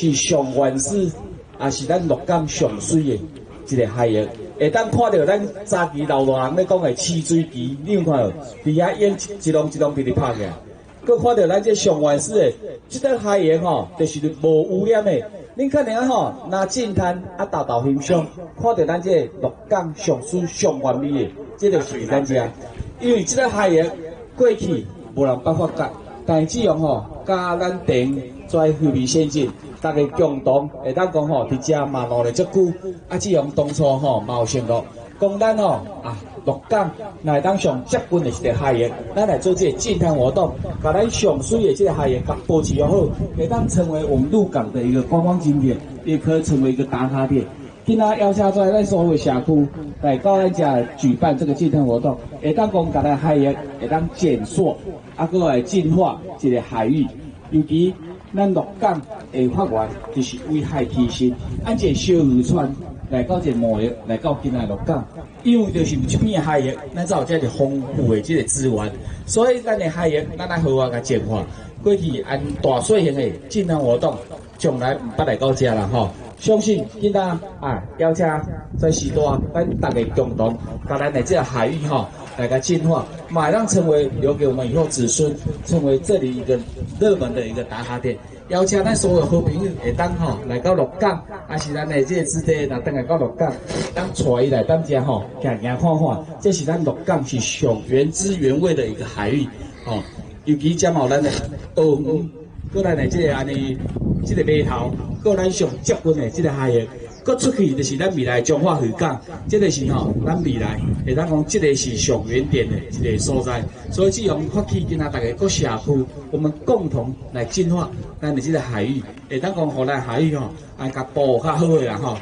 是上原始，也是咱鹿港上水的一个海域。会当看到咱早期老大人咧讲的饲水旗，你有看到？伫遐烟一笼一笼直直拍起来。佮看到咱这上原始的这个海域吼，就是无污染的。恁可能吼拿近滩啊豆豆欣赏，看到咱这鹿港上水上完美的，这就是咱遮。因为这个海域过去无人办法甲，但是只要吼甲咱电跩非常先进。大家共同会当讲吼，伫遮嘛闹了足久，啊，只用当初吼嘛有承诺，讲咱吼鹿港来当上接近的一个海域，咱来做这个净滩活动，把咱上水的这个海域甲保持良好，会当成为我们鹿港的一个观光景点，也可以成为一个打卡点。今仔邀请在咱所有社区来到咱遮举办这个净滩活动，会当讲把咱海域会当减塑，啊，搁来净化一个海域，尤其。咱鹿港的发源就是危害提升，按这小渔船来到这贸易，来到今仔鹿港，因为就是有这片海域，咱才有这个丰富的这个资源，所以咱的海域咱来好好甲净化。过去按大小型的净滩活动，从来唔捌来到这啦吼。相信今仔邀请在时代，咱大家共同把咱的这个海域吼来个净化，马上成为留给我们以后子孙，成为这里一个热门的一个打卡点。邀请咱所有好朋友会当吼来到鹿港，还是咱的这个子弟，若等来到鹿港，当带伊来咱遮吼行行看看，这是咱鹿港是上原汁原味的一个海域哦。尤其遮嘛有咱的澳门，过咱的这个安尼，这个码头，过咱上接近的这个海域。搁出去就是咱未来彰化渔港，这个是吼咱未来会当讲，这个是上原点的一个所在。所以只用发起今仔大家各社区，我们共同来净化咱的这个海域，会当讲，互咱海域吼，甲保护较好个啦吼，